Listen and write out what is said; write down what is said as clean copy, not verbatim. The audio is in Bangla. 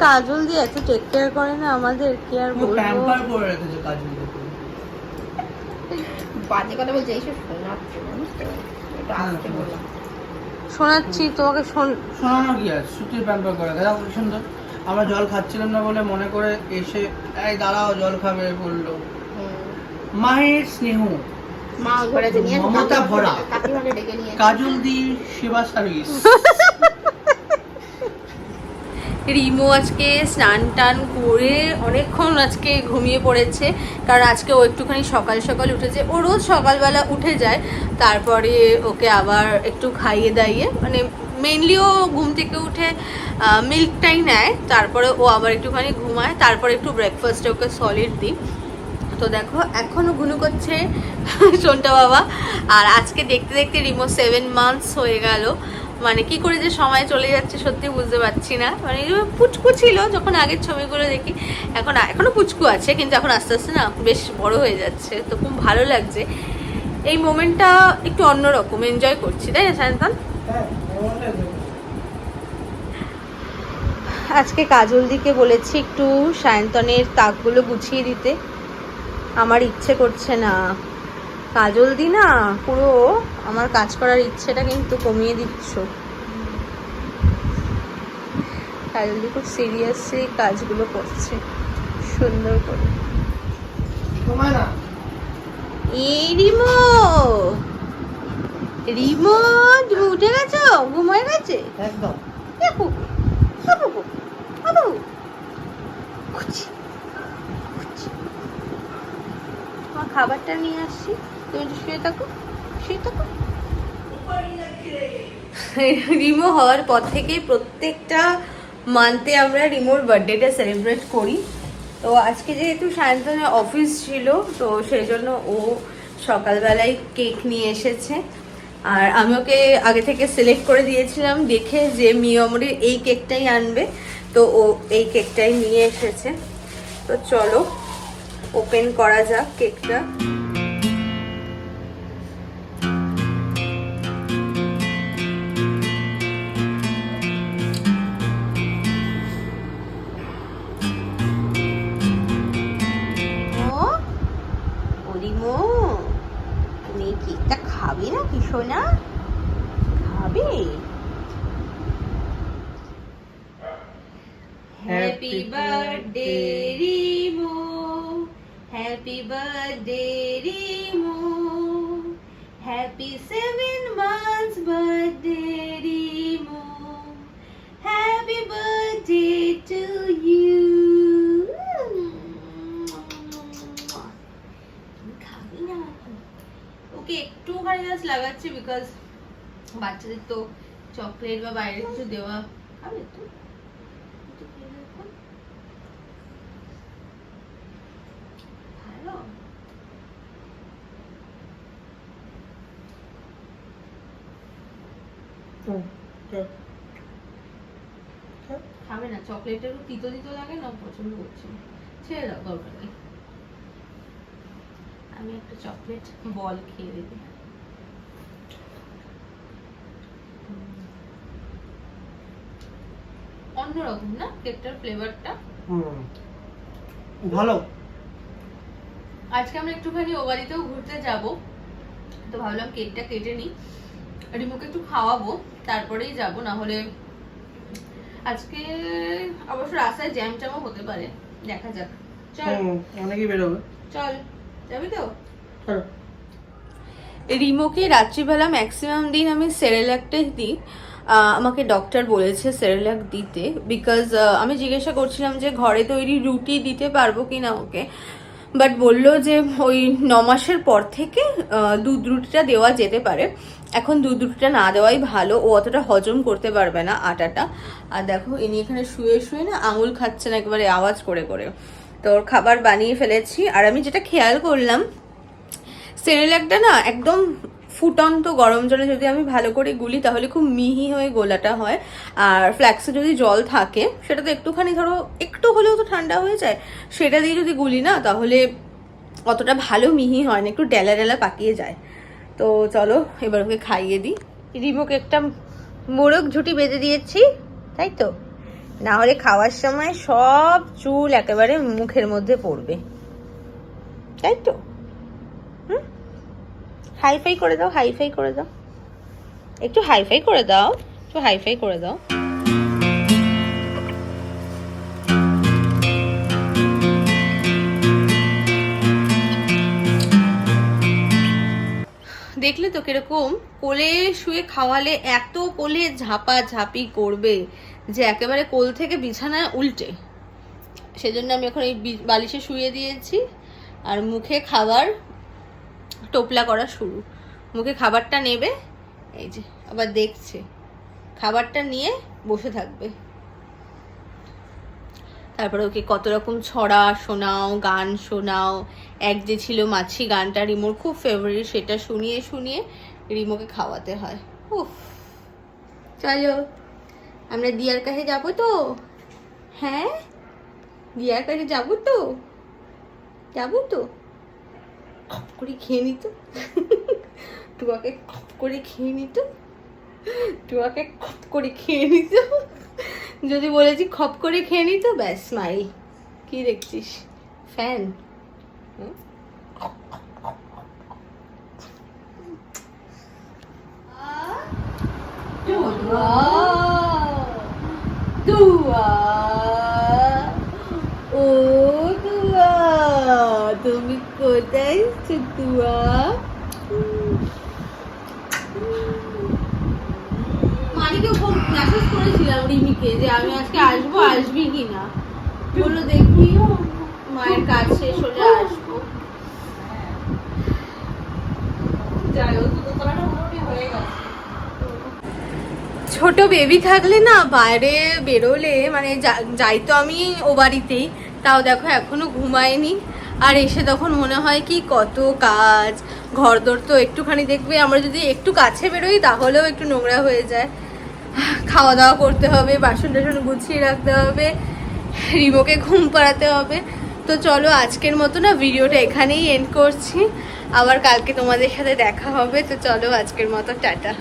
কাজল দিয়ে এত টেক কেয়ার করে না আমাদের, কি আর বলবো। প্যাম্পার করে রেখেছে কাজল দিয়ে। বাজে কথা বলছে, এইসব শোনাচ্ছে জানিস তো, একটু আসতে বললাম। শোনাচ্ছি তোমাকে, শোনানো কি আছে, সুতির প্যাম্পার করে রেখেছে। কি সুন্দর। আমরা জল খাচ্ছিলাম না বলে মনে করে এসে এই দাঁড়াও জল খাবে বললো। মায়ের স্নেহ, মা ঘরে নিয়ে মমতা ভরা কাকিমাকে ডেকে নিয়ে কাজল দি সেবা সার্ভিস। রিমো আজকে স্নান টান করে অনেকক্ষণ আজকে ঘুমিয়ে পড়েছে, কারণ আজকে ও একটুখানি সকাল সকাল উঠেছে। ও রোজ সকালবেলা উঠে যায়, তারপরে ওকে আবার একটু খাইয়ে দাইয়ে, মানে মেনলি ও ঘুম থেকে উঠে মিল্কটাই নেয়, তারপরে ও আবার একটুখানি ঘুমায়, তারপরে একটু ব্রেকফাস্টে ওকে সলিড দিই। তো দেখো এখনও ঘুনু করছে সোনটা বাবা। আর আজকে দেখতে দেখতে রিমো 7 মান্থস হয়ে গেল। মানে কি করে যে সময় চলে যাচ্ছে সত্যি বুঝতে পারছি না। মানে পুচকু ছিল যখন আগের ছবিগুলো দেখি, এখনো পুচকু আছে, কিন্তু এখন আস্তে আস্তে না বেশ বড় হয়ে যাচ্ছে। তো খুব ভালো লাগছে এই মোমেন্টটা, একটু অন্যরকম এনজয় করছি, তাই না সায়ন্তন? আজকে কাজল দিকে বলেছি একটু সায়ন্তনের তাকগুলো গুছিয়ে দিতে, আমার ইচ্ছে করছে না। কাজল দি না পুরো আমার কাজ করার ইচ্ছেটা কিন্তু কমিয়ে দিচ্ছ। কাজল দি খুব সিরিয়াসলি কাজগুলো করছে সুন্দর করে। এই রিমো, রিমো তুমি উঠে গেছো, ঘুম হয়ে গেছে একদম। দেখো বাবু বাবু আমার খাবারটা নিয়ে আসছি, তুমি একটু শুয়ে থাকো, শুয়ে থাকো। রিমো হওয়ার পর থেকে প্রত্যেকটা মান্থে আমরা রিমোর বার্থডেটা সেলিব্রেট করি। তো আজকে যেহেতু সায়ন্তনের অফিস ছিল, তো সেই জন্য ও সকালবেলায় কেক নিয়ে এসেছে। আর আমি ওকে আগে থেকে সিলেক্ট করে দিয়েছিলাম দেখে যে মিয়মরির এই কেকটাই আনবে, তো ও এই কেকটাই নিয়ে এসেছে। তো চলো ওপেন করা যাক কেকটা। রিমো তুমি কেকটা খাবে না কি সোনা? খাবে? Happy birthday Rimo, happy birthday Rimo, happy 7 months birthday Rimo, happy birthday to you. Okay একটুখানি জাস্ট লাগাচ্ছি, বিকজ বাচ্চাদের তো চকলেট বা বাইরে কিছু দেওয়া খাবে তো। ভালো খাবে না, চকলেটের তিতো তিতো লাগে না, পছন্দ করছে না, ছেড়ে দাও, দরকার নেই। আমি একটা চকলেট বল খেয়ে দেবো। অন্যরকম না কেকটার ফ্লেভারটা, ভালো। আজকে আমরা একটুখানি ও বাড়িতেও ঘুরতে যাব, তো ভাবলাম কেকটা কেটে নিই, রিমুকে একটু খাওয়াবো, তারপরেই যাব। না হলে আজকে অবশ্য রাস্তায় জ্যাম ট্যামও হতে পারে, দেখা যাক। চল অনেকেই বেরোবে, চল যাবি তো? চলো। রিমোকে রাত্রিবেলা ম্যাক্সিমাম দিন আমি সেরেল্যাকটাই দিই। আমাকে ডক্টর বলেছে সেরেল্যাক দিতে, বিকজ আমি জিজ্ঞাসা করছিলাম যে ঘরে তৈরি রুটি দিতে পারবো কিনা ওকে, বাট বললো যে ওই 9 মাসের পর থেকে দুধ রুটিটা দেওয়া যেতে পারে। এখন দুধ রুটিটা না দেওয়াই ভালো, ও অতটা হজম করতে পারবে না আটাটা। আর দেখো ইনি এখানে শুয়ে শুয়ে না আঙুল খাচ্ছে না একেবারে আওয়াজ করে করে। তো ওর খাবার বানিয়ে ফেলেছি। আর আমি যেটা খেয়াল করলাম, সেরেল্যাকটা না একদম ফুটন্ত গরম জলে যদি আমি ভালো করে গুলি তাহলে খুব মিহি হয়ে গোলাটা হয়। আর ফ্ল্যাক্সে যদি জল থাকে সেটা তো একটুখানি ধরো একটু হলেও তো ঠান্ডা হয়ে যায়, সেটা দিয়ে যদি গুলি না তাহলে অতটা ভালো মিহি হয় না, একটু ডেলা ডেলা পাকিয়ে যায়। তো চলো এবার ওকে খাইয়ে দিই। রিমোকে একটা মোরগ ঝুটি বেঁধে দিয়েছি, তাই তো না হলে খাওয়ার সময় সব চুল একেবারে মুখের মধ্যে পড়বে, তাই তো? হাইফাই করে দাও, হাইফাই করে দাও, একটু হাইফাই করে দাও, একটু হাইফাই করে দাও। দেখলে তো কিরকম কোলে শুয়ে খাওয়ালে এত কোলে ঝাপা ঝাপি করবে যে একেবারে কোল থেকে বিছানায় উল্টে। সেজন্য আমি এখন এই বালিশে শুয়ে দিয়েছি আর মুখে খাবার টোপলা করা শুরু। মুখে খাবারটা নেবে, এই যে আবার দেখছে, খাবারটা নিয়ে বসে থাকবে। তারপরে ওকে কত রকম ছড়া শোনাও, গান শোনাও। এক যে ছিল মাছি গানটা রিমোর খুব ফেভারিট, সেটা শুনিয়ে শুনিয়ে রিমোকে খাওয়াতে হয়। উফ, চলো আমরা দিয়ার কাছে যাবো তো? হ্যাঁ, দিয়ার কাছে যাবো তো? যাবো তো? খপ করে খেয়ে নিত, টুয়াকে খপ করে খেয়ে নিত, টুয়াকে খপ করে খেয়ে নিত। যদি বলেছি খপ করে খেয়ে নিত, ব্যাস স্মাইল। কি দেখছিস, ফ্যান? ও তুয়া, তুমি কোথায় তুয়া? মানিকে মেসেজ করেছিলাম রিমিকে যে আমি আজকে আসবো, আসবি কিনা। বললো দেখি মায়ের কাজ শেষ হলে আসবো। ছোট বেবি থাকলে না বাইরে বেরোলে মানে যাই তো আমি ও বাড়িতেই, তাও দেখো এখনো ঘুমায়নি। আর এসে তখন মনে হয় কি কত কাজ, ঘরদোর তো একটুখানি দেখবে, আমরা যদি একটু কাছে বেরোই তাহলেও একটু নোংরা হয়ে যায়। খাওয়া দাওয়া করতে হবে, বাসন টাসন গুছিয়ে রাখতে হবে, রিমোকে ঘুম পাড়াতে হবে। তো চলো আজকের মতো না ভিডিওটা এখানেই এন্ড করছি, আবার কালকে তোমাদের সাথে দেখা হবে। তো চলো আজকের মতো টাটা।